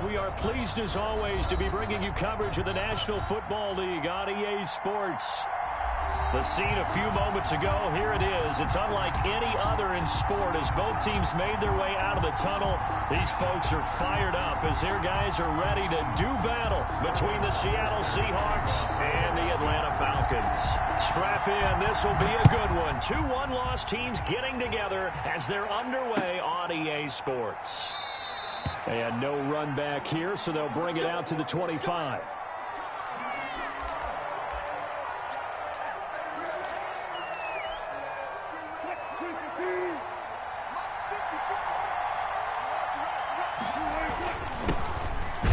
We are pleased as always to be bringing you coverage of the National Football League on EA Sports. The scene a few moments ago, here it is. It's unlike any other in sport as both teams made their way out of the tunnel. These folks are fired up as their guys are ready to do battle between the Seattle Seahawks and the Atlanta Falcons. Strap in, this will be a good one. Two one-loss teams getting together as they're underway on EA Sports. And no run back here, so they'll bring it out to the 25.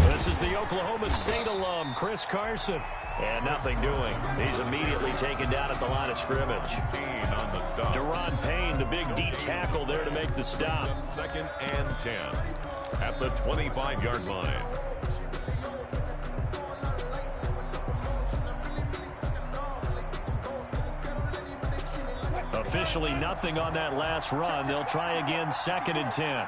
This is the Oklahoma State alum, Chris Carson. And nothing doing. He's immediately taken down at the line of scrimmage. Deron Payne, the big D tackle there to make the stop. 2nd and 10 at the 25-yard line. Officially nothing on that last run. They'll try again 2nd and 10.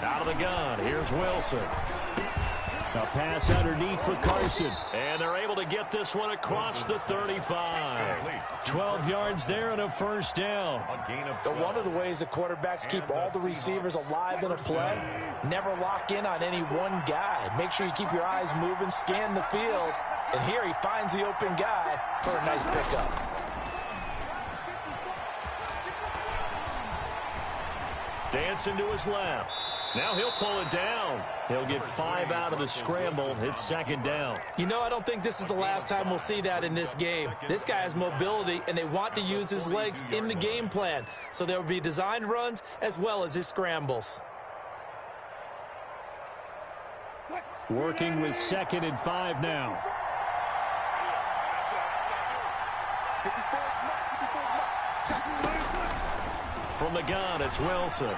Out of the gun, here's Wilson. A pass underneath for Carson. And they're able to get this one across the 35. 12 yards there and a first down. One of the ways the quarterbacks keep all the receivers alive in a play, never lock in on any one guy. Make sure you keep your eyes moving, scan the field. And here he finds the open guy for a nice pickup. Dancing to his left. Now he'll pull it down. He'll get 5 out of the scramble. It's 2nd down. You know, I don't think this is the last time we'll see that in this game. This guy has mobility, and they want to use his legs in the game plan. So there will be designed runs as well as his scrambles. Working with 2nd and 5 now. From the gun, it's Wilson.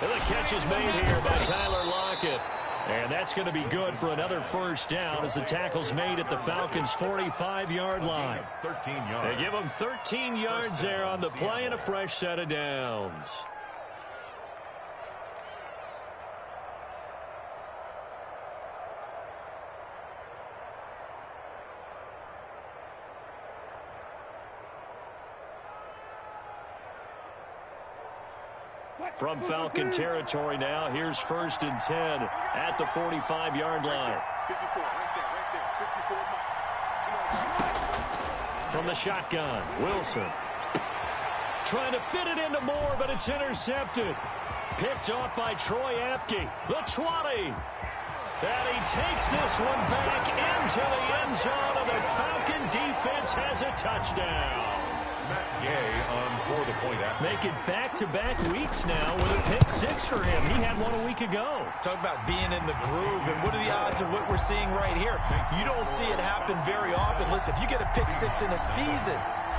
And the catch is made here by Tyler Lockett. And that's going to be good for another first down as the tackle's made at the Falcons' 45-yard line. 13 yards. They give them 13 yards there on the play and a fresh set of downs. From Falcon territory now, here's 1st and 10 at the 45-yard line. From the shotgun, Wilson. Trying to fit it into Moore, but it's intercepted. Picked off by Troy Apke. The 20. And he takes this one back into the end zone, and the Falcon defense has a touchdown. Yay on for the point after. Make it back-to-back weeks now with a pick 6 for him. He had one a week ago. Talk about being in the groove, and what are the odds of what we're seeing right here? You don't see it happen very often. Listen, if you get a pick 6 in a season,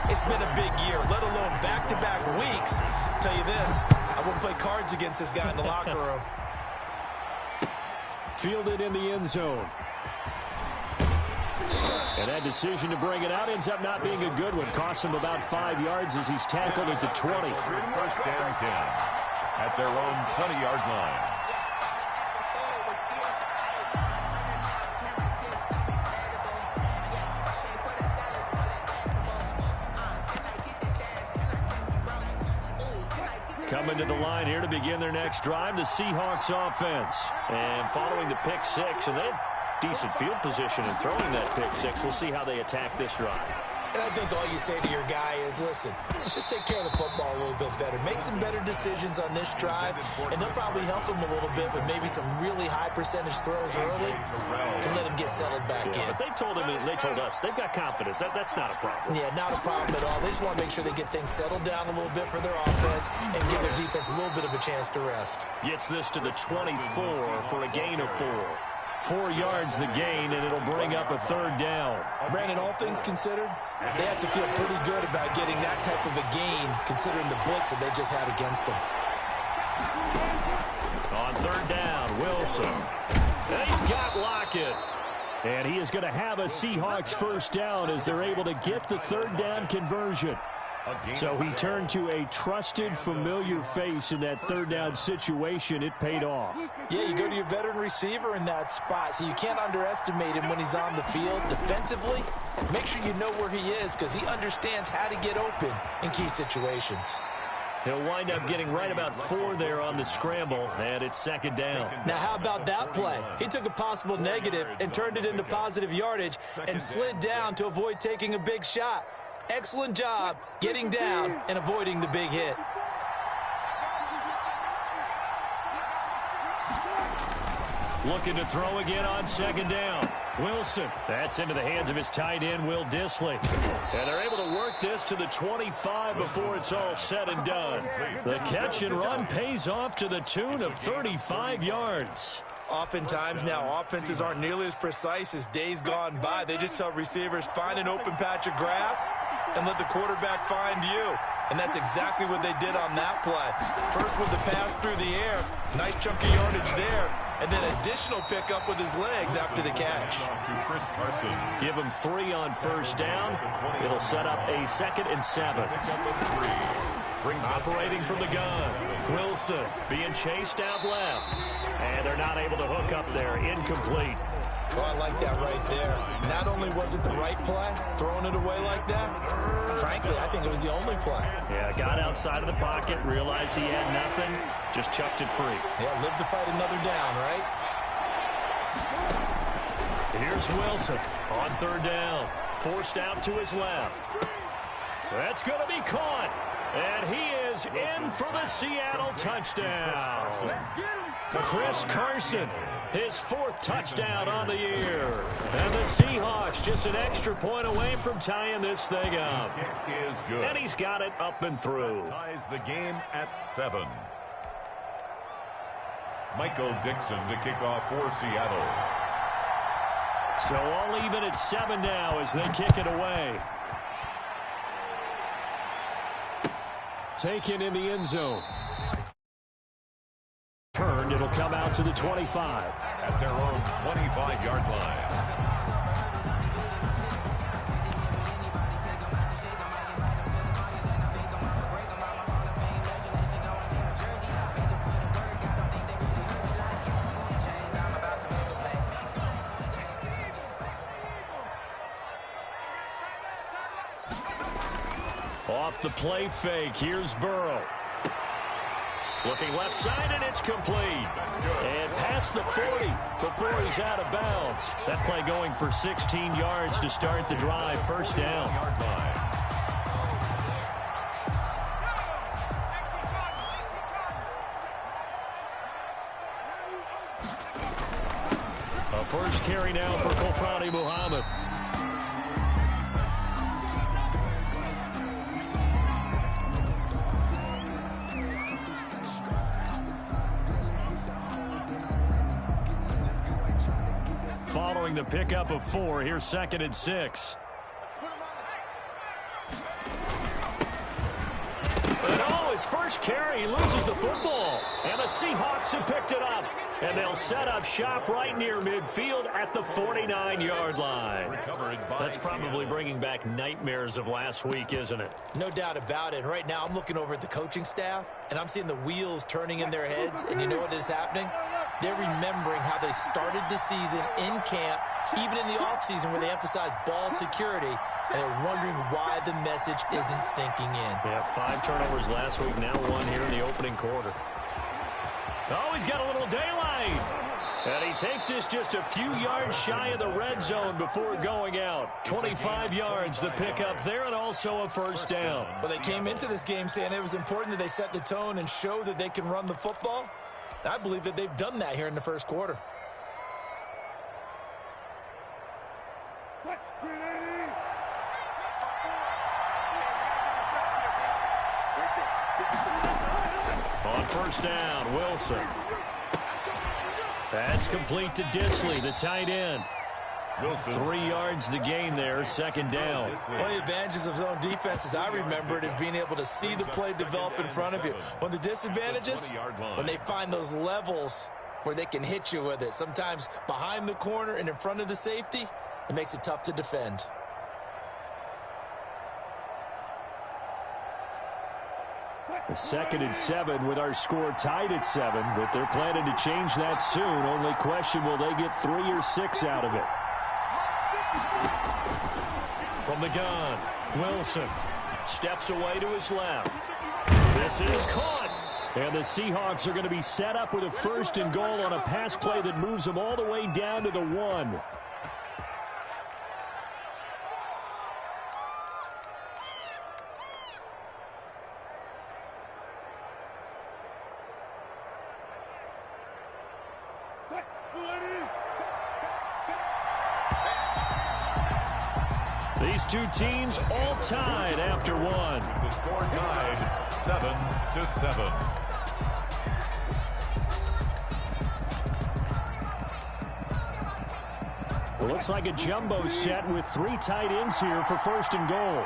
it's been a big year, let alone back-to-back weeks. I'll tell you this, I won't play cards against this guy in the locker room. Fielded in the end zone. And that decision to bring it out ends up not being a good one. Costs him about 5 yards as he's tackled at the 20. 1st and 10 at their own 20-yard line. Coming to the line here to begin their next drive, the Seahawks offense. And following the pick 6, and they had decent field position in throwing that pick 6. We'll see how they attack this drive. And I think all you say to your guy is, listen, let's just take care of the football a little bit better. Make some better decisions on this drive, and they'll probably help him a little bit with maybe some really high percentage throws early to let him get settled back in. But they told us, they've got confidence. That's not a problem. Yeah, not a problem at all. They just want to make sure they get things settled down a little bit for their offense and give their defense a little bit of a chance to rest. Gets this to the 24 for a gain of 4. 4 yards the gain, and it'll bring up a 3rd down. Brandon, all things considered, they have to feel pretty good about getting that type of a gain, considering the blitz that they just had against them. On 3rd down, Wilson. And he's got Lockett. And he is going to have a Seahawks first down as they're able to get the 3rd down conversion. So he turned to a trusted, familiar face in that third down situation. It paid off. Yeah, you go to your veteran receiver in that spot, so you can't underestimate him when he's on the field. Defensively, make sure you know where he is because he understands how to get open in key situations. He'll wind up getting right about 4 there on the scramble, and it's second down. Now, how about that play? He took a possible negative and turned it into positive yardage and slid down to avoid taking a big shot. Excellent job getting down and avoiding the big hit. Looking to throw again on second down. Wilson. That's into the hands of his tight end, Will Dissly. And they're able to work this to the 25 before it's all said and done. The catch and run pays off to the tune of 35 yards. Oftentimes now, offenses aren't nearly as precise as days gone by. They just tell receivers, find an open patch of grass and let the quarterback find you. And that's exactly what they did on that play. First with the pass through the air, nice chunky yardage there, and then additional pickup with his legs after the catch. Give him 3 on first down. It'll set up a 2nd and 7. Operating from the gun. Wilson being chased out left. And they're not able to hook up there. Incomplete. Oh, I like that right there. Not only was it the right play, throwing it away like that, frankly, I think it was the only play. Yeah, got outside of the pocket, realized he had nothing, just chucked it free. Yeah, live to fight another down, right? Here's Wilson on third down. Forced out to his left. That's going to be caught. And he is in for the Seattle touchdown. Chris Carson, his 4th touchdown on the year. And the Seahawks just an extra point away from tying this thing up. And he's got it up and through. Ties the game at 7. Michael Dixon to kick off for Seattle. So all even at 7 now as they kick it away. Taken in the end zone. Turned, it'll come out to the 25. At their own 25-yard line. Off the play fake, here's Burrow. Looking left side, and it's complete. And past the 40 before he's out of bounds. That play going for 16 yards to start the drive. First down. A first carry now for Kofrani Muhammad. Following the pickup of 4, here's 2nd and 6. And his first carry, he loses the football. And the Seahawks have picked it up. And they'll set up shop right near midfield at the 49-yard line. That's probably bringing back nightmares of last week, isn't it? No doubt about it. Right now, I'm looking over at the coaching staff, and I'm seeing the wheels turning in their heads. And you know what is happening? They're remembering how they started the season in camp, even in the offseason where they emphasized ball security, and they're wondering why the message isn't sinking in. Yeah, 5 turnovers last week, now 1 here in the opening quarter. Oh, he's got a little daylight. And he takes this just a few yards shy of the red zone before going out. 25 yards, the pickup there, and also a first down. Well, they came into this game saying it was important that they set the tone and show that they can run the football. I believe that they've done that here in the first quarter. On first down, Wilson. That's complete to Dissly, the tight end. Wilson. 3 yards the gain there, second down. One of the advantages of zone defense, as I remember it, is being able to see the play develop in front of you. One of the disadvantages, when they find those levels where they can hit you with it, sometimes behind the corner and in front of the safety, it makes it tough to defend. 2nd and 7 with our score tied at 7, but they're planning to change that soon. Only question, will they get 3 or 6 out of it? From the gun, Wilson steps away to his left. This is caught. And the Seahawks are going to be set up with a 1st and goal on a pass play that moves them all the way down to the 1. These two teams all tied after 1. The score tied 7-7. Well, looks like a jumbo set with 3 tight ends here for 1st and goal.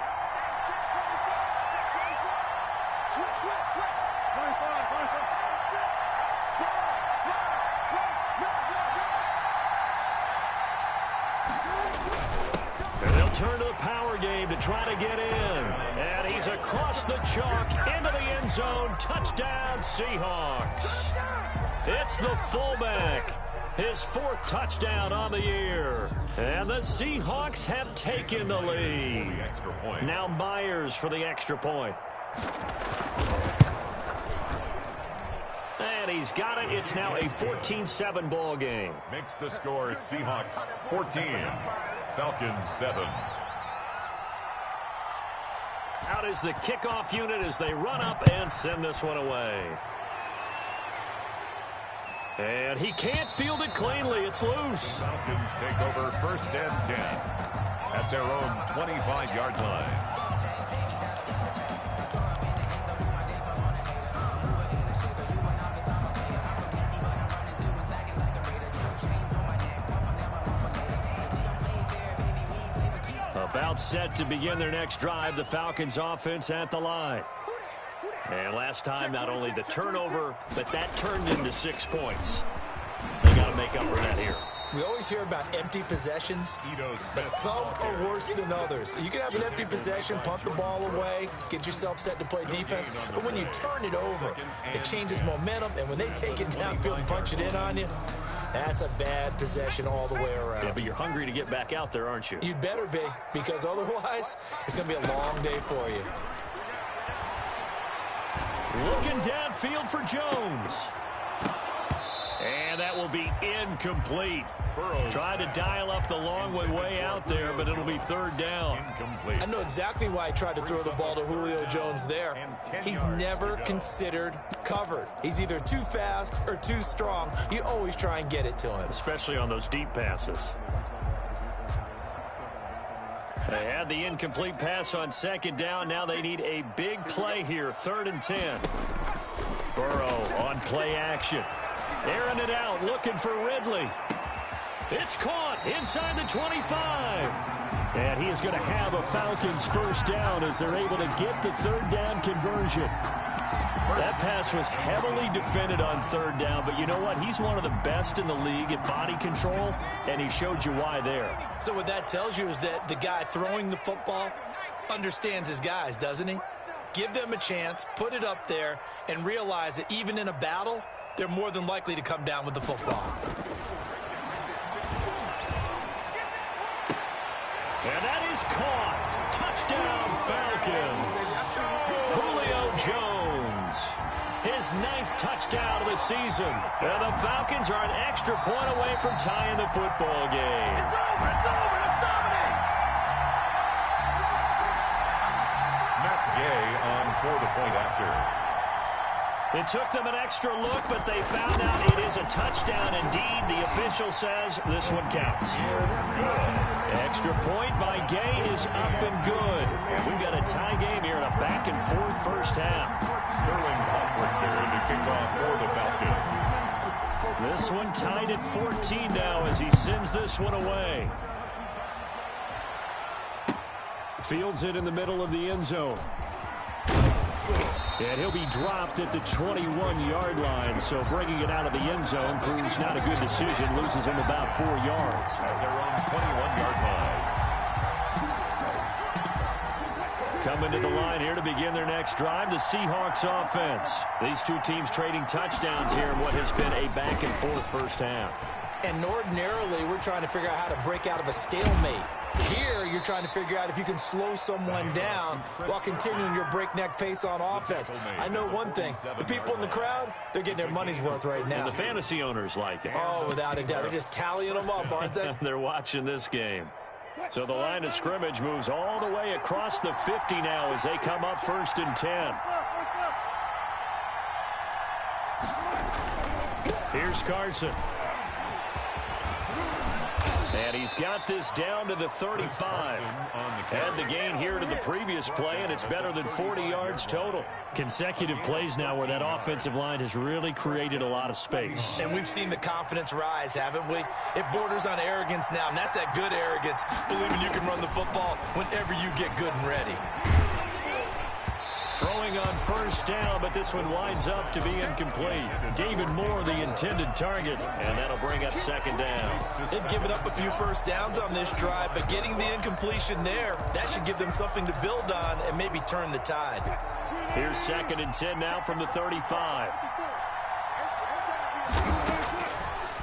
Turn to the power game to try to get in. And he's across the chalk into the end zone. Touchdown, Seahawks. It's the fullback. His 4th touchdown on the year. And the Seahawks have taken the lead. Now Myers for the extra point. And he's got it. It's now a 14-7 ball game. Makes the score Seahawks 14. Falcons 7. Out is the kickoff unit as they run up and send this one away. And he can't field it cleanly. It's loose. Falcons take over 1st and 10 at their own 25-yard line. About set to begin their next drive, the Falcons offense at the line. And last time, not only the turnover, but that turned into 6 points. They got to make up for that here. We always hear about empty possessions, but some are worse than others. You can have an empty possession, punt the ball away, get yourself set to play defense, but when you turn it over, it changes momentum, and when they take it downfield and punch it in on you, that's a bad possession all the way around. Yeah, but you're hungry to get back out there, aren't you? You'd better be, because otherwise, it's going to be a long day for you. Looking downfield for Jones. And that will be incomplete. Trying to dial up the long way out there, but it'll be 3rd down. Incomplete. I know exactly why I tried to throw the ball to Julio Jones there. He's never considered covered. He's either too fast or too strong. You always try and get it to him. Especially on those deep passes. They had the incomplete pass on 2nd down. Now they need a big play here. 3rd and 10. Burrow on play action. Airing it out, looking for Ridley. It's caught inside the 25. And he is going to have a Falcons 1st down as they're able to get the 3rd down conversion. That pass was heavily defended on 3rd down, but you know what? He's one of the best in the league at body control, and he showed you why there. So what that tells you is that the guy throwing the football understands his guys, doesn't he? Give them a chance, put it up there, and realize that even in a battle, they're more than likely to come down with the football. And that is caught. Touchdown, Falcons. Julio Jones. His 9th touchdown of the season. And the Falcons are an extra point away from tying the football game. It's over. Let's dominate. Matt Gay on for the point after. It took them an extra look, but they found out it is a touchdown indeed. The official says this one counts. Extra point by Gay is up and good. And we've got a tie game here in a back-and-forth 1st half. Sterling Hofford there to kick off for the Falcons. This one tied at 14 now as he sends this one away. Fields it in the middle of the end zone. And he'll be dropped at the 21-yard line, so bringing it out of the end zone proves not a good decision. Loses him about 4 yards. At their own 21-yard line. Coming to the line here to begin their next drive, the Seahawks offense. These two teams trading touchdowns here in what has been a back-and-forth first half. And ordinarily, we're trying to figure out how to break out of a stalemate. Here, you're trying to figure out if you can slow someone down while continuing your breakneck pace on offense. I know one thing. The people in the crowd, they're getting their money's worth right now. And the fantasy owners like it. Oh, without a doubt. They're just tallying them up, aren't they? They're watching this game. So the line of scrimmage moves all the way across the 50 now as they come up 1st and 10. Here's Carson. And he's got this down to the 35. Had the gain here to the previous play, and it's better than 40 yards total. Consecutive plays now where that offensive line has really created a lot of space. And we've seen the confidence rise, haven't we? It borders on arrogance now, and that's that good arrogance, believing you can run the football whenever you get good and ready. Throwing on 1st down, but this one winds up to be incomplete. David Moore, the intended target, and that'll bring up 2nd down. They've given up a few first downs on this drive, but getting the incompletion there, that should give them something to build on and maybe turn the tide. Here's 2nd and 10 now from the 35.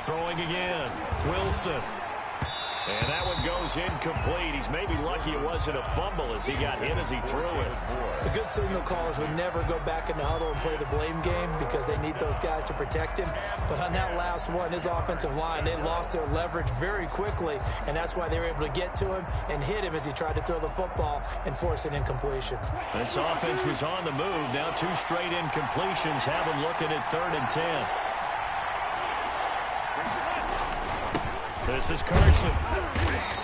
Throwing again, Wilson. And that one goes incomplete. He's maybe lucky it wasn't a fumble as he got hit as he threw it. The good signal callers would never go back in the huddle and play the blame game because they need those guys to protect him. But on that last one, his offensive line, they lost their leverage very quickly, and that's why they were able to get to him and hit him as he tried to throw the football and force an incompletion. This offense was on the move. Now 2 straight incompletions have them looking at 3rd and 10. This is Carson.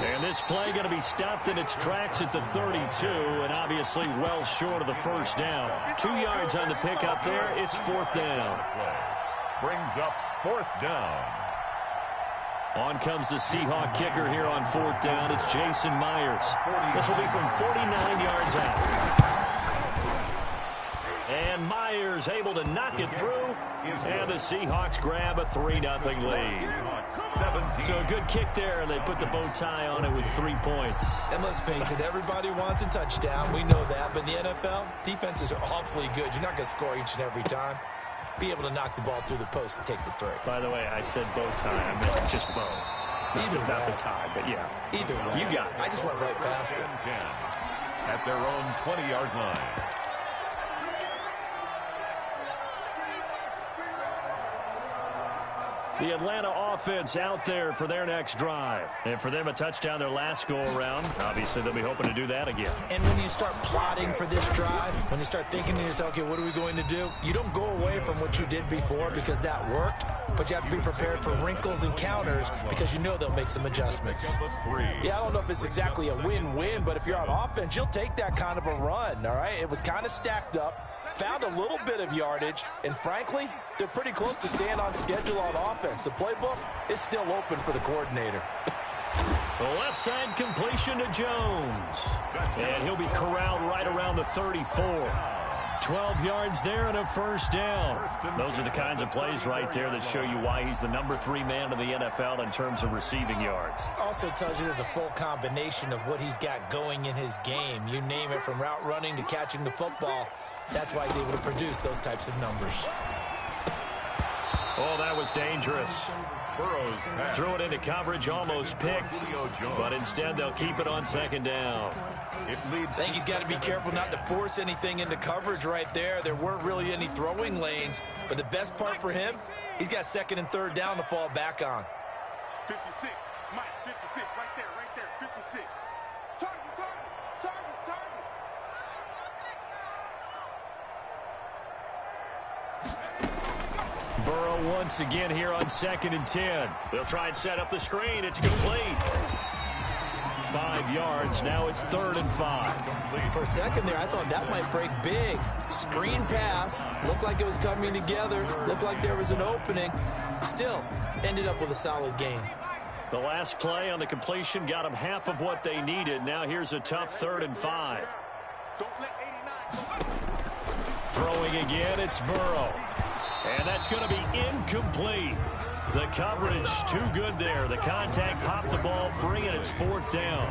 And this play going to be stopped in its tracks at the 32, and obviously well short of the 1st down. 2 yards on the pickup there. It's 4th down. Brings up 4th down. On comes the Seahawk kicker here on 4th down. It's Jason Myers. This will be from 49 yards out. And Myers able to knock it through. And the Seahawks grab a 3-0 lead. So a good kick there, and they put the bow tie on it with 3 points. And let's face it, everybody wants a touchdown. We know that. But in the NFL, defenses are awfully good. You're not going to score each and every time. Be able to knock the ball through the post and take the 3. By the way, I said bow tie. I meant just bow. Either not way. the tie, but yeah. Either way. You got it. I just went right past it. At their own 20-yard line. The Atlanta offense out there for their next drive. And for them, a touchdown their last go-around. Obviously, they'll be hoping to do that again. And when you start plotting for this drive, when you start thinking to yourself, okay, what are we going to do? You don't go away from what you did before because that worked, but you have to be prepared for wrinkles and counters because you know they'll make some adjustments. Yeah, I don't know if it's exactly a win-win, but if you're on offense, you'll take that kind of a run, all right? It was kind of stacked up. Found a little bit of yardage, and frankly, they're pretty close to staying on schedule on offense. The playbook is still open for the coordinator. The left side completion to Jones. And he'll be corralled right around the 34. 12 yards there and a 1st down. Those are the kinds of plays right there that show you why he's the number 3 man in the NFL in terms of receiving yards. Also tells you there's a full combination of what he's got going in his game. You name it, from route running to catching the football. That's why he's able to produce those types of numbers. Oh, that was dangerous. Threw it into coverage, almost picked, but instead they'll keep it on 2nd down. I think he's got to be careful not to force anything into coverage right there. There weren't really any throwing lanes, but the best part for him, he's got 2nd and 3rd down to fall back on. 56, Mike, 56, right there, 56. Target. Burrow once again here on 2nd and 10. They'll try and set up the screen. It's complete. 5 yards. Now it's 3rd and 5. For a second there, I thought that might break big. Screen pass. Looked like it was coming together. Looked like there was an opening. Still, ended up with a solid gain. The last play on the completion got them half of what they needed. Now here's a tough 3rd and 5. Throwing again, it's Burrow. And that's going to be incomplete. The coverage too good there. The contact popped the ball free, and it's 4th down.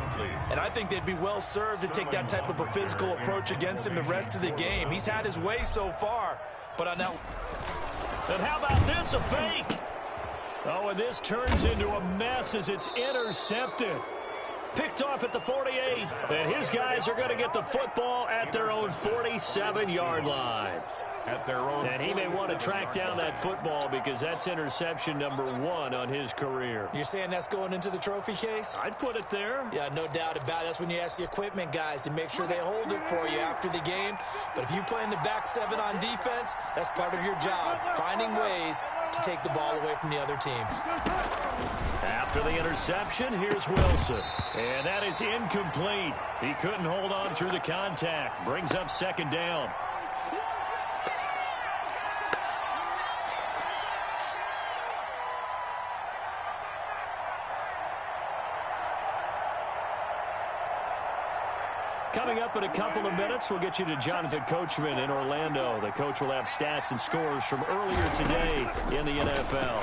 And I think they'd be well served to take that type of a physical approach against him the rest of the game. He's had his way so far, but on that... And how about this, a fake? Oh, and this turns into a mess as it's intercepted. Picked off at the 48. And his guys are going to get the football at their own 47-yard line. At their own. And he may want to track down that football because that's interception number 1 on his career. You're saying that's going into the trophy case? I'd put it there. Yeah, no doubt about it. That's when you ask the equipment guys to make sure they hold it for you after the game. But if you play in the back 7 on defense, that's part of your job, finding ways to take the ball away from the other team. After the interception, here's Wilson. And that is incomplete. He couldn't hold on through the contact. Brings up 2nd down. Coming up in a couple of minutes, we'll get you to Jonathan Coachman in Orlando. The coach will have stats and scores from earlier today in the NFL.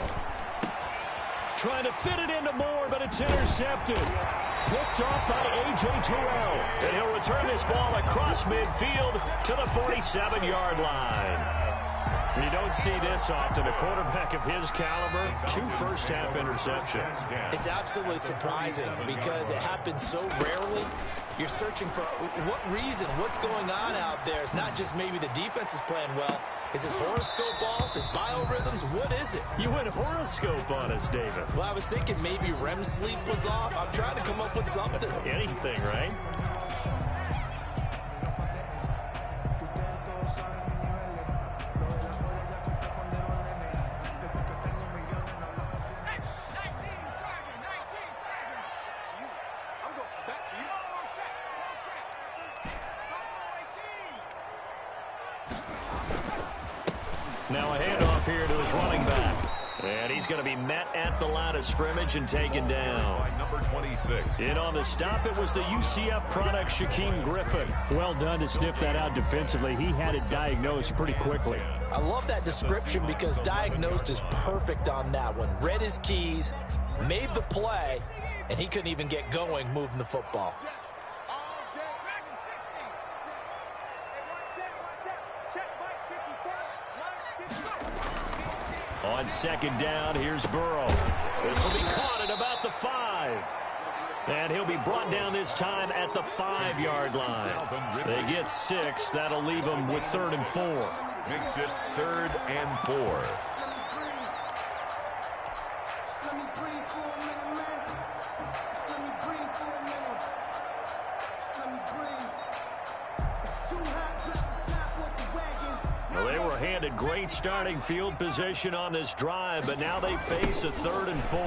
Trying to fit it into Moore, but it's intercepted. Picked off by A.J. Terrell. And he'll return this ball across midfield to the 47-yard line. You don't see this often. A quarterback of his caliber, 2 first-half interceptions. It's absolutely surprising because it happens so rarely. You're searching for what reason, what's going on out there. It's not just maybe the defense is playing well. Is his horoscope off? His biorhythms? What is it? You went horoscope on us, David. Well, I was thinking maybe REM sleep was off. I'm trying to come up with something. Anything, right? Now a handoff here to his running back. And he's going to be met at the line of scrimmage and taken down. By number 26. In on the stop, it was the UCF product, Shaquem Griffin. Well done to sniff that out defensively. He had it diagnosed pretty quickly. I love that description because diagnosed is perfect on that one. Read his keys, made the play, and he couldn't even get going moving the football. On 2nd down, here's Burrow. This will be caught at about the 5. And he'll be brought down this time at the 5-yard line. They get 6. That'll leave them with 3rd and 4. Makes it 3rd and 4. Well, they were handed great starting field position on this drive, but now they face a 3rd and 4.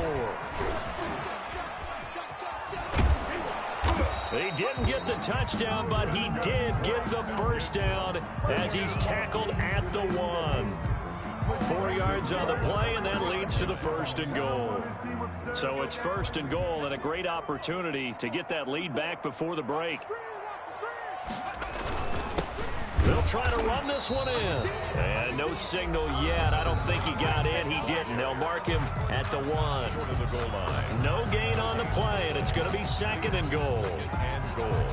He didn't get the touchdown, but he did get the first down as he's tackled at the 1. 4 yards on the play, and that leads to the 1st and goal. So it's 1st and goal and a great opportunity to get that lead back before the break. They'll try to run this one in. And no signal yet. I don't think he got in. He didn't. They'll mark him at the 1. No gain on the play, and it's going to be 2nd and goal. And goal.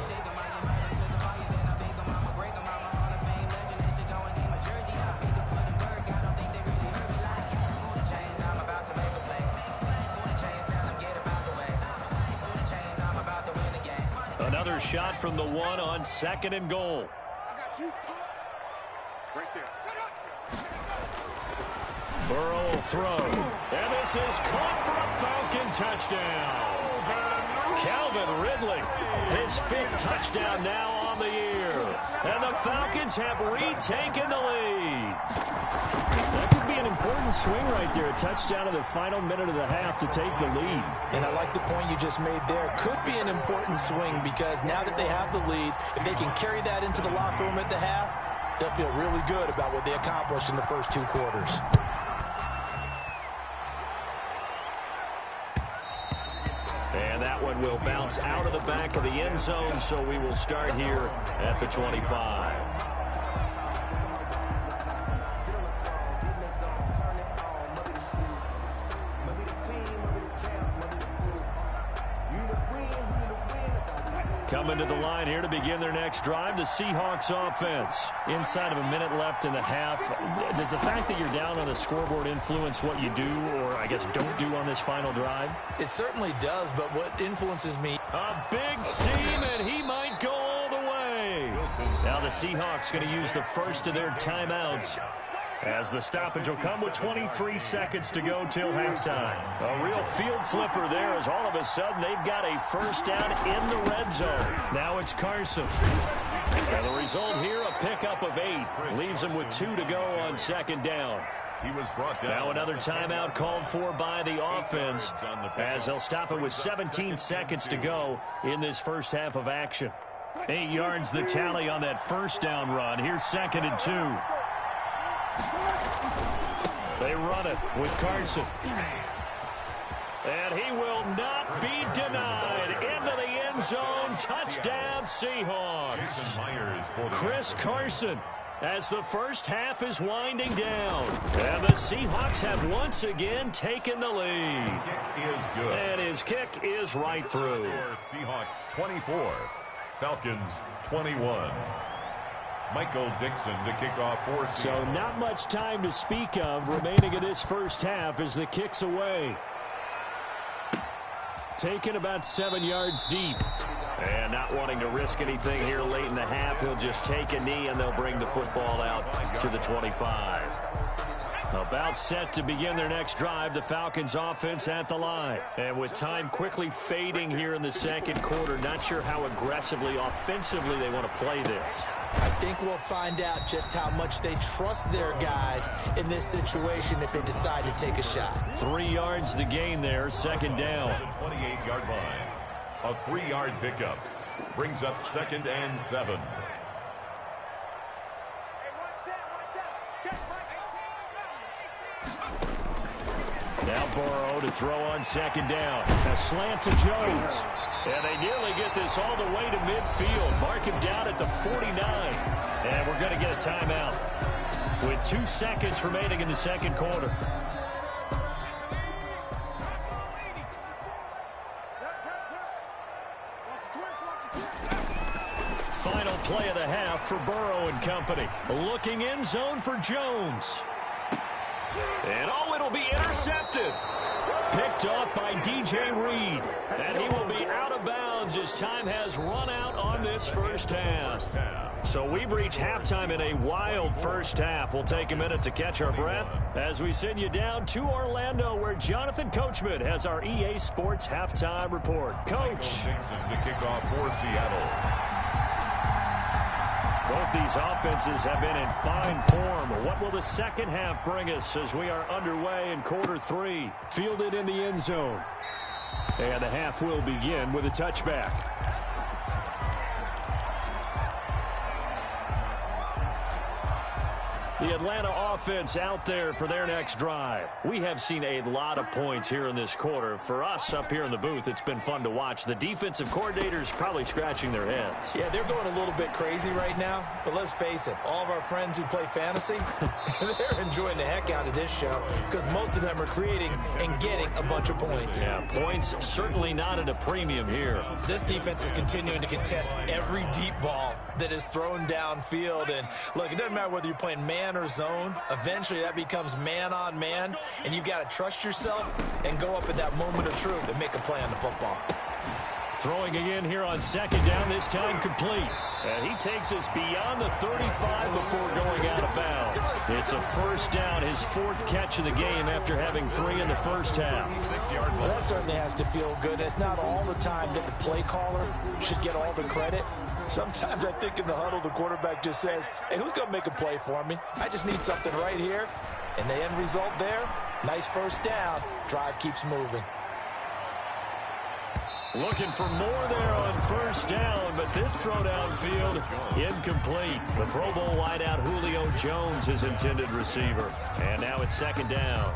Another shot from the 1 on 2nd and goal. Right there. Burrow will throw. And this is caught for a Falcon touchdown. Calvin Ridley, his 5th touchdown now on the year. And the Falcons have retaken the lead. That could be an important swing right there. A touchdown in the final minute of the half to take the lead. And I like the point you just made there. Could be an important swing because now that they have the lead, if they can carry that into the locker room at the half, they'll feel really good about what they accomplished in the first 2 quarters. And that one will bounce out of the back of the end zone, so we will start here at the 25. Coming to the line here to begin their next drive, the Seahawks offense. Inside of a minute left in the half. Does the fact that you're down on the scoreboard influence what you do, or I guess don't do on this final drive? It certainly does, but what influences me... A big seam, and he might go all the way. Now the Seahawks going to use the first of their timeouts, as the stoppage will come with 23 seconds to go till halftime. A real field flipper there, as all of a sudden they've got a first down in the red zone. Now it's Carson. And the result here, a pickup of 8. Leaves him with 2 to go on second down. He was brought down. Now another timeout called for by the offense, as they'll stop it with 17 seconds to go in this first half of action. 8 yards the tally on that first down run. Here's 2nd and 2. They run it with Carson. And he will not be denied. Into the end zone. Touchdown, Seahawks. Chris Carson, as the first half is winding down. And the Seahawks have once again taken the lead. Is good. And his kick is right through. Seahawks 24, Falcons 21. Michael Dixon to kick off for Seahawks. So not much time to speak of remaining in this first half as the kick's away. Taken about 7 yards deep. And not wanting to risk anything here late in the half, he'll just take a knee and they'll bring the football out to the 25. About set to begin their next drive, the Falcons offense at the line. And with time quickly fading here in the second quarter, not sure how aggressively, offensively they want to play this. I think we'll find out just how much they trust their guys in this situation if they decide to take a shot. 3 yards the gain there, second down. 28-yard line. A 3-yard pickup brings up 2nd and 7. Now Burrow to throw on second down. A slant to Jones. And they nearly get this all the way to midfield. Mark him down at the 49. And we're going to get a timeout with 2 seconds remaining in the second quarter. Final play of the half for Burrow and company. Looking end zone for Jones. And it'll be intercepted. Picked off by DJ Reed. And he will be out of bounds as time has run out on this first half. So we've reached halftime in a wild first half. We'll take a minute to catch our breath as we send you down to Orlando, where Jonathan Coachman has our EA Sports halftime report. Coach. Dixon to kick off for Seattle. Both these offenses have been in fine form. What will the second half bring us as we are underway in quarter 3? Fielded in the end zone. And the half will begin with a touchback. The Atlanta offense out there for their next drive. We have seen a lot of points here in this quarter. For us up here in the booth, it's been fun to watch. The defensive coordinators probably scratching their heads. Yeah, they're going a little bit crazy right now. But let's face it, all of our friends who play fantasy, they're enjoying the heck out of this show because most of them are creating and getting a bunch of points. Yeah, points certainly not at a premium here. This defense is continuing to contest every deep ball that is thrown downfield. And look, it doesn't matter whether you're playing man or zone. Eventually that becomes man on man, and you've got to trust yourself and go up at that moment of truth and make a play on the football. Throwing again here on second down, this time complete. And he takes us beyond the 35 before going out of bounds. It's a first down, his 4th catch of the game after having 3 in the first half. Well, that certainly has to feel good. It's not all the time that the play caller should get all the credit. Sometimes I think in the huddle, the quarterback just says, hey, who's going to make a play for me? I just need something right here. And the end result there, nice first down. Drive keeps moving. Looking for more there on first down, but this throw downfield incomplete. The Pro Bowl wideout Julio Jones, his intended receiver. And now it's second down.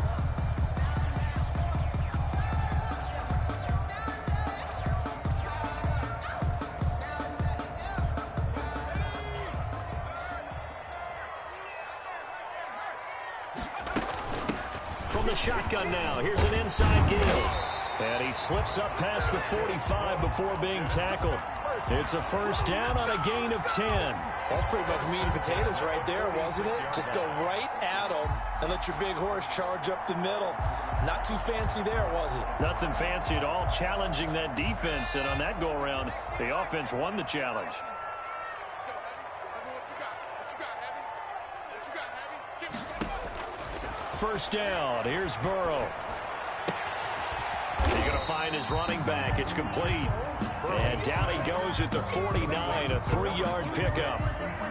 From the shotgun now, here's an inside game. And he slips up past the 45 before being tackled. It's a first down on a gain of 10. That's pretty much meat and potatoes right there, wasn't it? Just go right at them and let your big horse charge up the middle. Not too fancy there, was it? Nothing fancy at all, challenging that defense. And on that go-around, the offense won the challenge. Let's go, Heavy. What you got? What you got, Heavy? What you got, Heavy? Give me somebody. First down. Here's Burrow. He's going to find his running back. It's complete. And down he goes at the 49, a 3-yard pickup.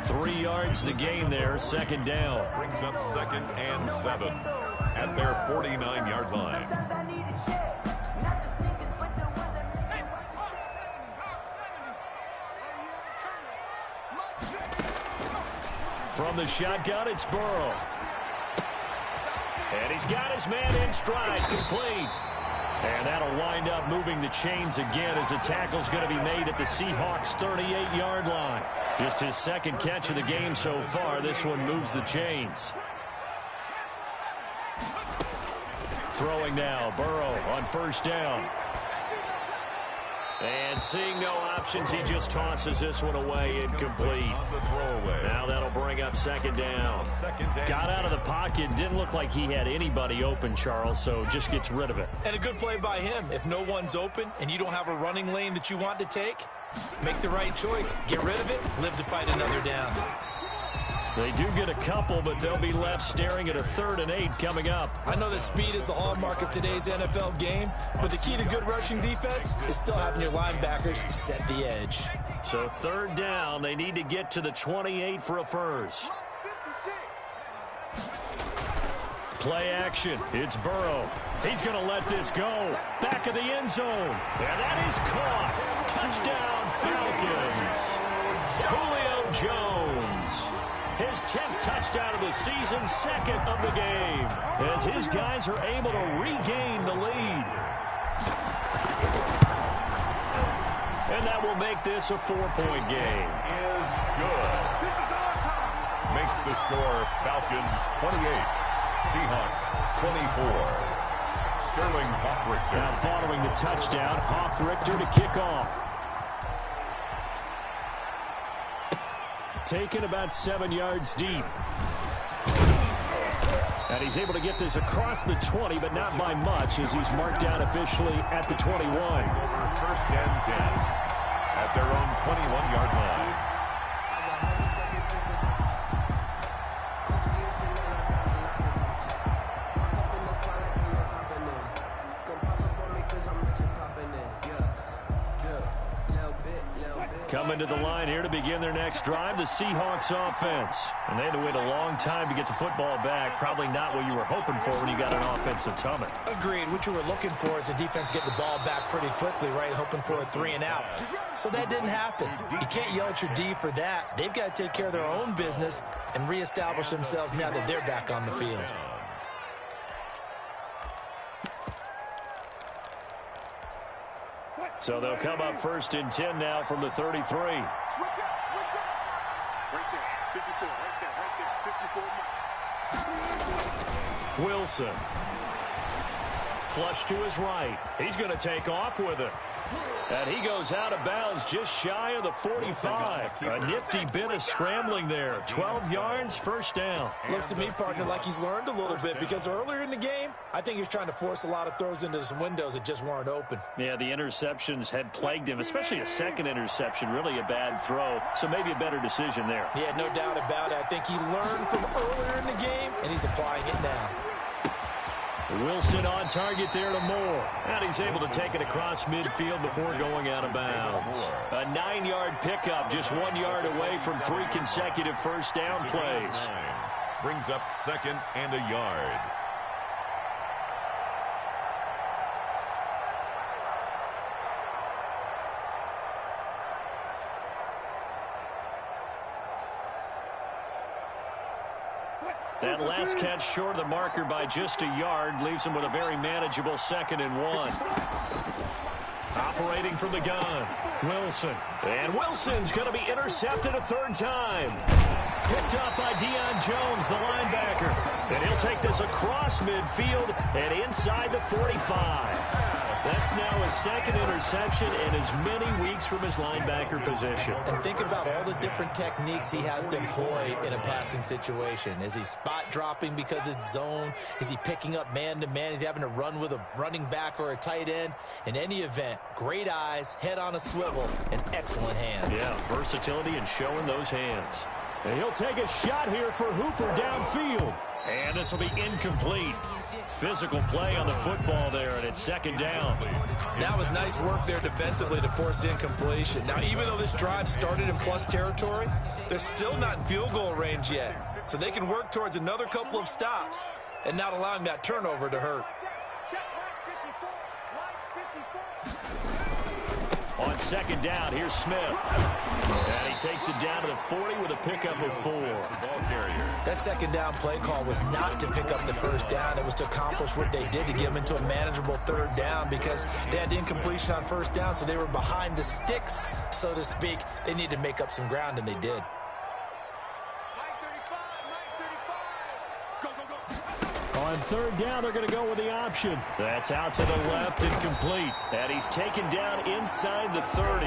3 yards the gain there, second down. Brings up 2nd and 7 at their 49-yard line. From the shotgun, it's Burrow. And he's got his man in stride, complete. And that'll wind up moving the chains again as the tackle's going to be made at the Seahawks' 38-yard line. Just his second catch of the game so far. This one moves the chains. Throwing now, Burrow on first down. And seeing no options, he just tosses this one away, incomplete. Now that'll bring up second down. Got out of the pocket, didn't look like he had anybody open, Charles, so just gets rid of it. And a good play by him. If no one's open and you don't have a running lane that you want to take, make the right choice. Get rid of it, live to fight another down. They do get a couple, but they'll be left staring at a 3rd and 8 coming up. I know that speed is the hallmark of today's NFL game, but the key to good rushing defense is still having your linebackers set the edge. So 3rd down, they need to get to the 28 for a first. Play action. It's Burrow. He's going to let this go. Back of the end zone. And that is caught. Touchdown, Falcons. Julio Jones. His 10th touchdown of the season, 2nd of the game, as his guys are able to regain the lead. And that will make this a 4-point game. Is good. Makes the score Falcons 28, Seahawks 24. Sterling Hoffrichter. Now following the touchdown, Hoffrichter to kick off. Taken about 7 yards deep. And he's able to get this across the 20, but not by much, as he's marked down officially at the 21. First and 10 at their own 21-yard line. Coming to the line here to begin their next drive, the Seahawks offense. And they had to wait a long time to get the football back. Probably not what you were hoping for when you got an offense that's humming. Agreed. What you were looking for is the defense get the ball back pretty quickly, right? Hoping for a 3 and out. So that didn't happen. You can't yell at your D for that. They've got to take care of their own business and reestablish themselves now that they're back on the field. So they'll come up first and 10 now from the 33. Switch up. Right there, 54, right there, 54. Wilson. Flush to his right. He's going to take off with it. And he goes out of bounds just shy of the 45. A nifty bit of scrambling there. 12 yards, first down. Looks to me, partner, like he's learned a little bit, because earlier in the game, I think he was trying to force a lot of throws into some windows that just weren't open. Yeah, the interceptions had plagued him, especially a second interception, really a bad throw. So maybe a better decision there. Yeah, no doubt about it. I think he learned from earlier in the game, and he's applying it now. Wilson on target there to Moore. And he's able to take it across midfield before going out of bounds. A 9-yard pickup, just 1 yard away from 3 consecutive first down plays. Brings up 2nd and a yard. That last catch short of the marker by just a yard leaves him with a very manageable 2nd and 1. Operating from the gun, Wilson. And Wilson's going to be intercepted a 3rd time. Picked up by Deion Jones, the linebacker. And he'll take this across midfield and inside the 45. That's now his second interception and as many weeks from his linebacker position. And think about all the different techniques he has to employ in a passing situation. Is he spot dropping because it's zone? Is he picking up man-to-man? Is he having to run with a running back or a tight end? In any event, great eyes, head on a swivel, and excellent hands. Yeah, versatility and showing those hands. And he'll take a shot here for Hooper downfield. And this will be incomplete. Physical play on the football there, and it's second down. That was nice work there defensively to force the incompletion. Now, even though this drive started in plus territory, they're still not in field goal range yet. So they can work towards another couple of stops and not allowing that turnover to hurt. On second down, here's Smith. And he takes it down to the 40 with a pickup of 4. That second down play call was not to pick up the first down. It was to accomplish what they did to get them into a manageable third down because they had incompletion on first down, so they were behind the sticks, so to speak. They needed to make up some ground, and they did. On third down, they're going to go with the option. That's out to the left and complete. And he's taken down inside the 30.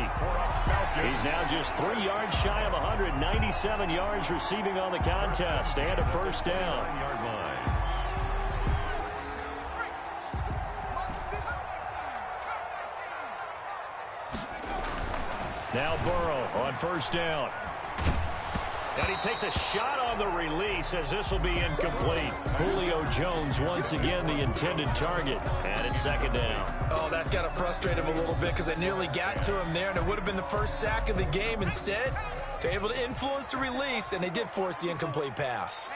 He's now just 3 yards shy of 197 yards receiving on the contest and a first down. Now Burrow on first down. And he takes a shot on the release as this will be incomplete. Julio Jones once again the intended target. And it's second down. Oh, that's got to frustrate him a little bit because they nearly got to him there, and it would have been the first sack of the game. Instead, they're able to influence the release, and they did force the incomplete pass.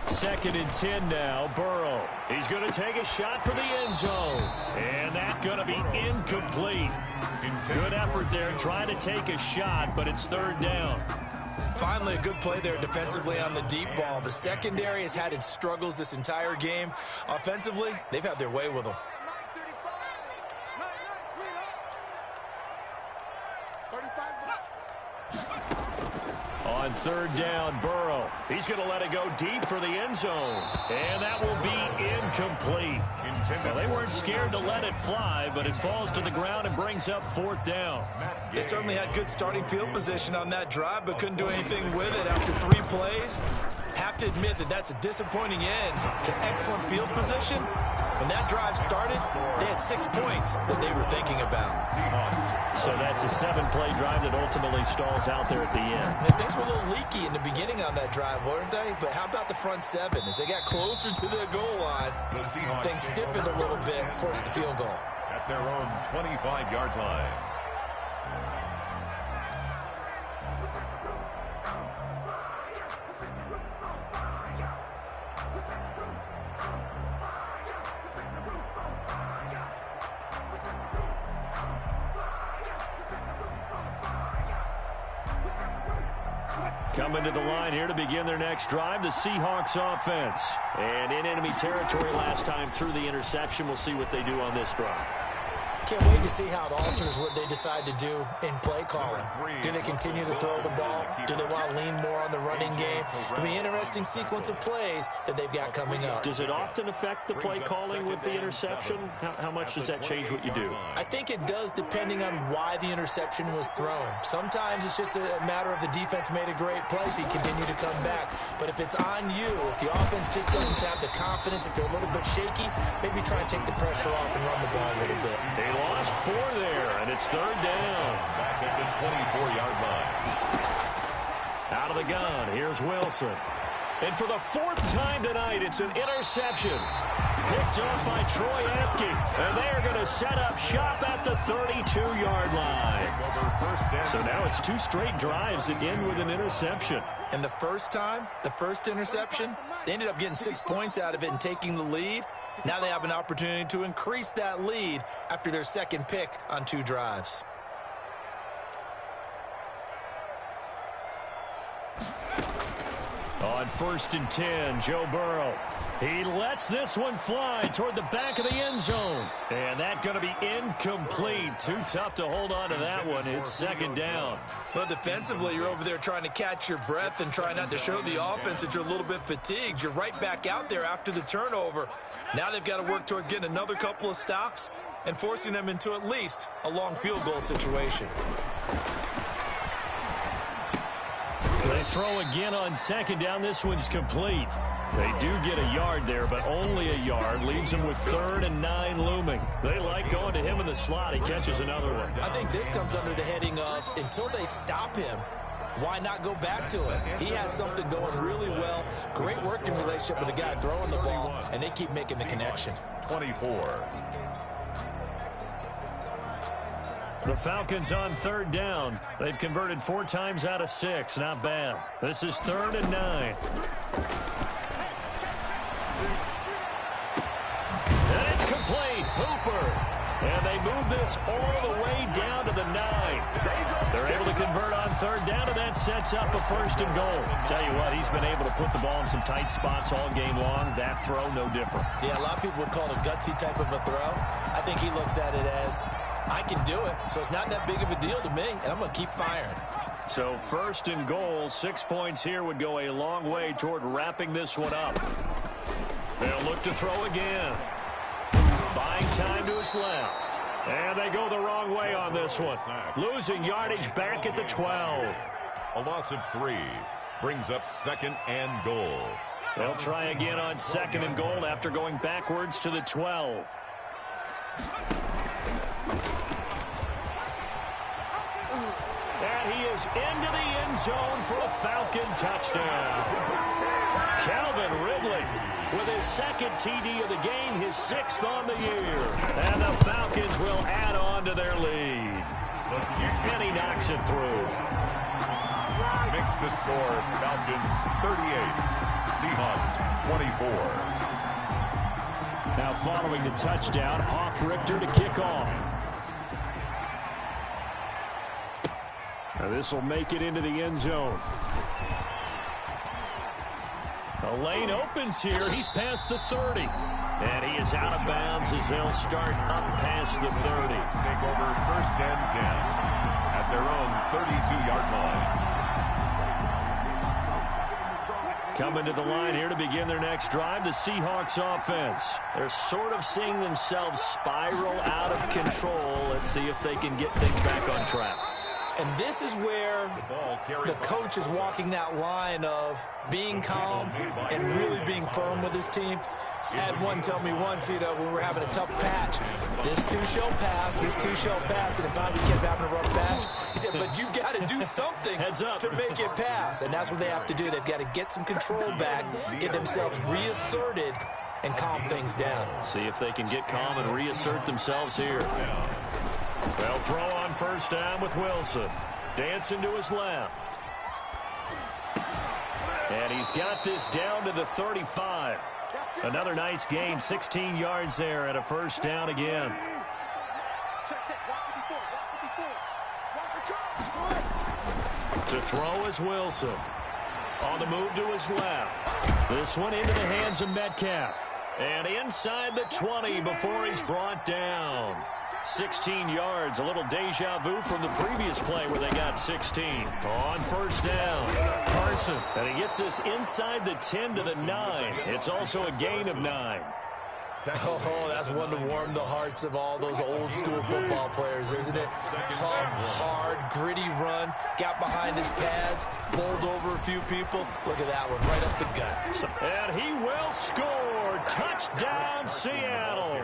Second and 10 now, Burrow. He's going to take a shot for the end zone. And that's going to be incomplete. Good effort there trying to take a shot, but it's third down. Finally, a good play there defensively on the deep ball. The secondary has had its struggles this entire game. Offensively, they've had their way with them. On third down, Burrow. He's going to let it go deep for the end zone. And that will be incomplete. Well, they weren't scared to let it fly, but it falls to the ground and brings up fourth down. They certainly had good starting field position on that drive, but couldn't do anything with it after 3 plays. Have to admit that that's a disappointing end to excellent field position. When that drive started, they had 6 points that they were thinking about. So that's a 7-play drive that ultimately stalls out there at the end. And things were a little leaky in the beginning on that drive, weren't they? But how about the front 7? As they got closer to the goal line, things stiffened a little bit, forced the field goal. At their own 25-yard line. Coming to the line here to begin their next drive, the Seahawks offense. And in enemy territory last time through the interception. We'll see what they do on this drive. Can't wait to see how it alters what they decide to do in play calling. Do they continue to throw the ball? Do they want to lean more on the running game? It'll be an interesting sequence of plays that they've got coming up. Does it often affect the play calling with the interception? How much does that change what you do? I think it does depending on why the interception was thrown. Sometimes it's just a matter of the defense made a great play, so you continue to come back. But if it's on you, if the offense just doesn't have the confidence, if they're a little bit shaky, maybe try and take the pressure off and run the ball a little bit. They lost 4 there, and it's third down. Back at the 24-yard line. Out of the gun, here's Wilson. And for the 4th time tonight, it's an interception. Picked up by Troy Apke. And they are going to set up shop at the 32-yard line. So now it's 2 straight drives that end with an interception. And the first time, the first interception, they ended up getting 6 points out of it and taking the lead. Now they have an opportunity to increase that lead after their second pick on 2 drives. On 1st and 10, Joe Burrow. He lets this one fly toward the back of the end zone. And that's going to be incomplete. Too tough to hold on to that one. It's 2nd down. Well, defensively, you're over there trying to catch your breath and try not to show the offense that you're a little bit fatigued. You're right back out there after the turnover. Now they've got to work towards getting another couple of stops and forcing them into at least a long field goal situation. They throw again on 2nd down. This one's complete. They do get a yard there, but only a yard. Leaves them with 3rd and 9 looming. They like going to him in the slot. He catches another one. I think this comes under the heading of until they stop him, why not go back to it? He has something going really well. Great working relationship with the guy throwing the ball, and they keep making the connection. 24. The Falcons on 3rd down. They've converted 4 times out of 6. Not bad. This is 3rd and 9. And it's complete. Hooper. And they move this all the way down to the 9. They're able to convert on 3rd down, and that sets up a 1st and goal. Tell you what, he's been able to put the ball in some tight spots all game long. That throw, no different. Yeah, a lot of people would call it a gutsy type of a throw. I think he looks at it as, I can do it, so it's not that big of a deal to me, and I'm going to keep firing. So 1st and goal, 6 points here would go a long way toward wrapping this one up. They'll look to throw again. Buying time to his left. And they go the wrong way on this one. Losing yardage back at the 12. A loss of 3 brings up 2nd and goal. They'll try again on 2nd and goal after going backwards to the 12. And he is into the end zone for a Falcon touchdown. Calvin Ridley with his 2nd TD of the game, his 6th on the year. And the Falcons will add on to their lead. And he knocks it through. Makes the score Falcons 38, Seahawks 24. Now following the touchdown, Hoff-Richter to kick off. Now this will make it into the end zone. The lane opens here. He's past the 30. And he is out of bounds as they'll start up past the 30. Take over 1st and 10 at their own 32-yard line. Coming to the line here to begin their next drive, the Seahawks offense. They're sort of seeing themselves spiral out of control. Let's see if they can get things back on track. And this is where the coach is walking that line of being calm and really being firm with his team. I had one tell me once, when we were having a tough patch, this too shall pass, this too shall pass, and if I kept having a rough patch, he said, but you got to do something to make it pass. And that's what they have to do. They've got to get some control back, get themselves reasserted, and calm things down. See if they can get calm and reassert themselves here. They'll throw on 1st down with Wilson. Dancing to his left. And he's got this down to the 35. Another nice gain, 16 yards there at a 1st down again. To throw is Wilson. On the move to his left. This one into the hands of Metcalf. And inside the 20 before he's brought down. 16 yards, a little deja vu from the previous play where they got 16. On 1st down, Carson. And he gets this inside the 10 to the 9. It's also a gain of 9. Oh, that's one to warm the hearts of all those old school football players, isn't it? Tough, hard, gritty run. Got behind his pads, bowled over a few people. Look at that one, right up the gut. And he will score. Touchdown, Seattle.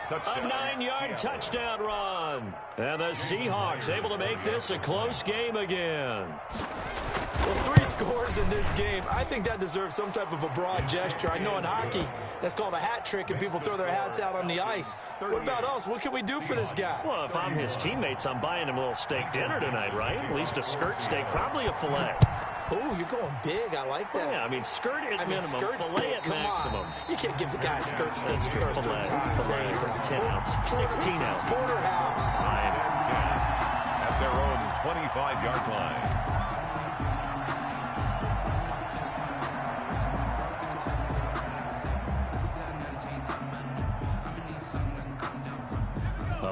A 9-yard touchdown run. And the Seahawks able to make this a close game again. Well, 3 scores in this game. I think that deserves some type of a broad gesture. I know in hockey, that's called a hat trick, and people throw their hats out on the ice. What about us? What can we do for this guy? Well, if I'm his teammates, I'm buying him a little steak dinner tonight, right? At least a skirt steak, probably a filet. Oh, you're going big. I like that. Yeah, I mean, skirt at minimum, skirt filet steak, at maximum. You can't give the guy a skirt steak. Filet, 10 ounce, 16 ounce. Porterhouse. 9 and 10 at their own 25-yard line.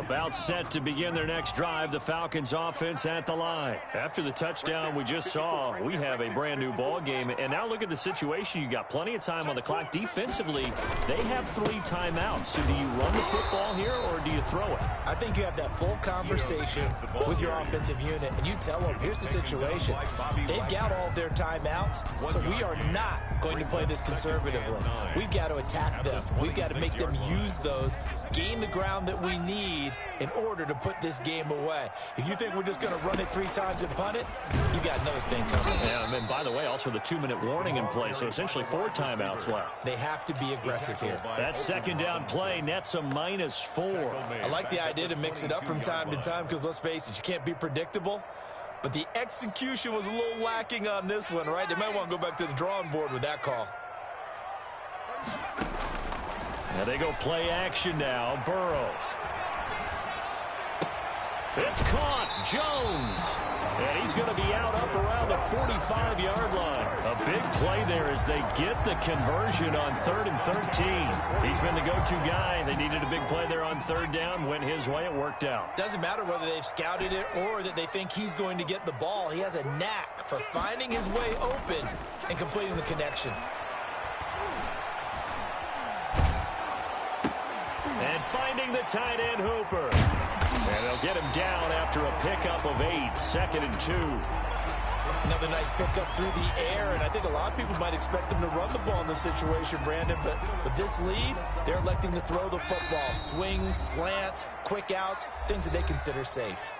About set to begin their next drive, the Falcons offense at the line. After the touchdown we just saw, we have a brand new ball game. And now look at the situation. You got plenty of time on the clock. Defensively, they have 3 timeouts. So do you run the football here or do you throw it? I think you have that full conversation with your offensive unit, and you tell them, here's the situation. They've got all of their timeouts, so we are not going to play this conservatively. We've got to attack them. We've got to make them use those, gain the ground that we need in order to put this game away. If you think we're just going to run it 3 times and punt it, you got another thing coming. Yeah, and by the way, also the 2-minute warning in play, so essentially 4 timeouts left. They have to be aggressive here. That second down play nets a -4. I like the idea to mix it up from time to time because, let's face it, you can't be predictable. But the execution was a little lacking on this one, right? They might want to go back to the drawing board with that call. Now they go play action now. Burrow. It's caught. Jones. And he's going to be out up around the 45-yard line. A big play there as they get the conversion on 3rd and 13. He's been the go-to guy. They needed a big play there on 3rd down. Went his way. It worked out. Doesn't matter whether they've scouted it or that they think he's going to get the ball. He has a knack for finding his way open and completing the connection. And finding the tight end Hooper. And they'll get him down after a pickup of 8, 2nd and 2. Another nice pickup through the air, and I think a lot of people might expect them to run the ball in this situation, Brandon, but with this lead, they're electing to throw the football. Swings, slants, quick outs, things that they consider safe.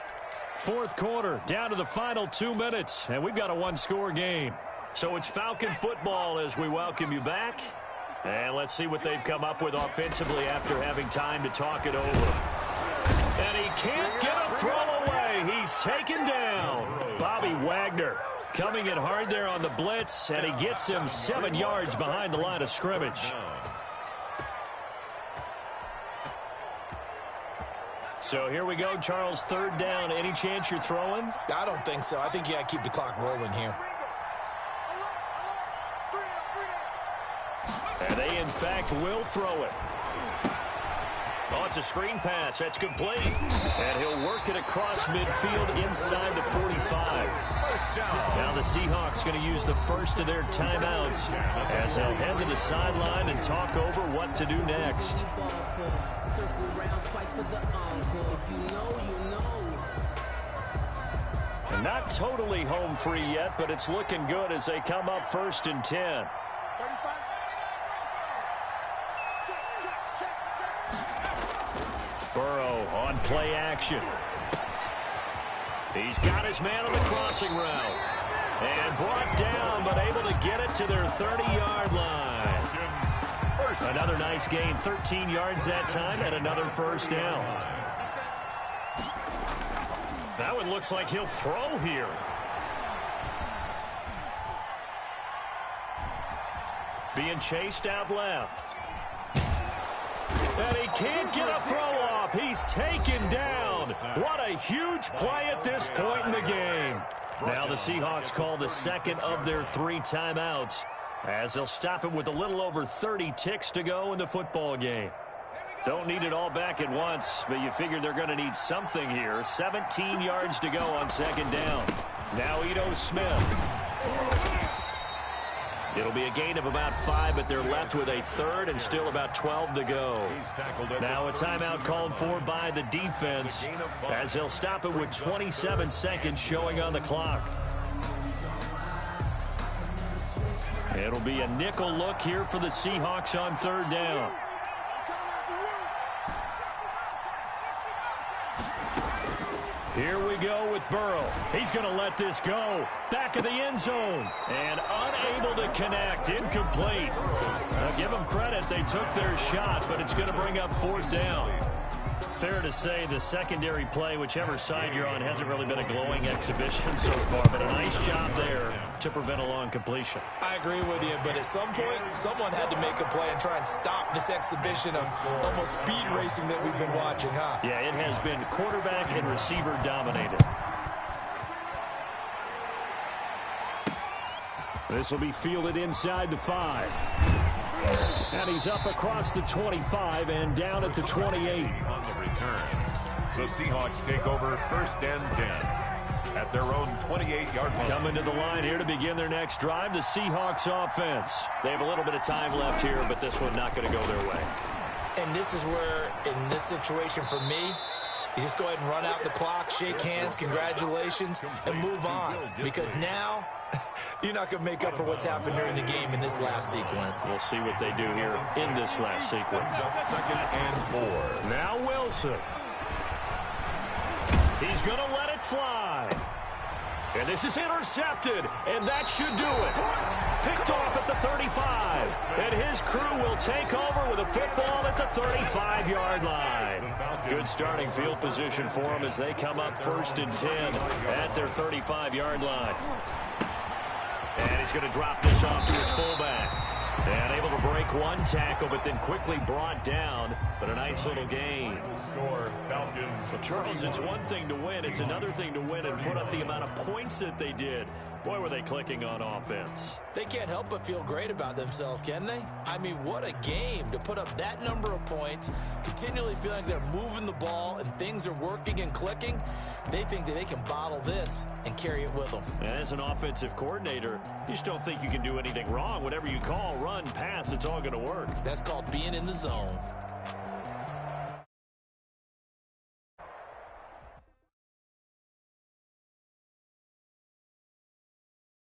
4th quarter, down to the final 2 minutes, and we've got a 1-score game. So it's Falcon football as we welcome you back. And let's see what they've come up with offensively after having time to talk it over. And he can't get a throw away. He's taken down. Bobby Wagner coming in hard there on the blitz, and he gets him 7 yards behind the line of scrimmage. So here we go, Charles, 3rd down. Any chance you're throwing? I don't think so. I think you got to keep the clock rolling here. And they, in fact, will throw it. Oh, it's a screen pass. That's complete. And he'll work it across midfield inside the 45. Now the Seahawks going to use the first of their timeouts as they'll head to the sideline and talk over what to do next. And not totally home free yet, but it's looking good as they come up 1st and 10. Burrow on play action. He's got his man on the crossing route. And brought down, but able to get it to their 30-yard line. Another nice gain, 13 yards that time, and another 1st down. That one looks like he'll throw here. Being chased out left. And he can't get a throw off. He's taken down. What a huge play at this point in the game. Now the Seahawks call the 2nd of their 3 timeouts as they'll stop it with a little over 30 ticks to go in the football game. Don't need it all back at once, but you figure they're going to need something here. 17 yards to go on 2nd down. Now Ito Smith. It'll be a gain of about 5, but they're left with a 3rd and still about 12 to go. Now a timeout called for by the defense as they'll stop it with 27 seconds showing on the clock. It'll be a nickel look here for the Seahawks on 3rd down. Here we go with Burrow. He's going to let this go. Back of the end zone. And unable to connect. Incomplete. Now give them credit. They took their shot, but it's going to bring up 4th down. Fair to say the secondary play, whichever side you're on, hasn't really been a glowing exhibition so far, but a nice job there to prevent a long completion. I agree with you, but at some point, someone had to make a play and try and stop this exhibition of almost speed racing that we've been watching, huh? Yeah, it has been quarterback and receiver dominated. This will be fielded inside the 5. And he's up across the 25 and down at the 28. On the return. The Seahawks take over 1st and 10 at their own 28-yard line. Coming to the line here to begin their next drive, the Seahawks offense. They have a little bit of time left here, but this one not going to go their way. And this is where, in this situation for me, you just go ahead and run out the clock, shake hands, congratulations, and move on. Because now, you're not going to make up for what's happened during the game in this last sequence. We'll see what they do here in this last sequence. 2nd and 4. Now Wilson. He's going to let it fly. And this is intercepted, and that should do it. Picked off at the 35, and his crew will take over with a football at the 35-yard line. Good starting field position for them as they come up 1st and 10 at their 35-yard line. And he's going to drop this off to his fullback. And able to break one tackle, but then quickly brought down. But a nice little gain. Score, Falcons. So, Charles, it's one thing to win. It's another thing to win and put up the amount of points that they did. Boy, were they clicking on offense. They can't help but feel great about themselves, can they? I mean, what a game to put up that number of points, continually feeling like they're moving the ball and things are working and clicking. They think that they can bottle this and carry it with them. And as an offensive coordinator, you just don't think you can do anything wrong. Whatever you call, run, pass, it's all going to work. That's called being in the zone.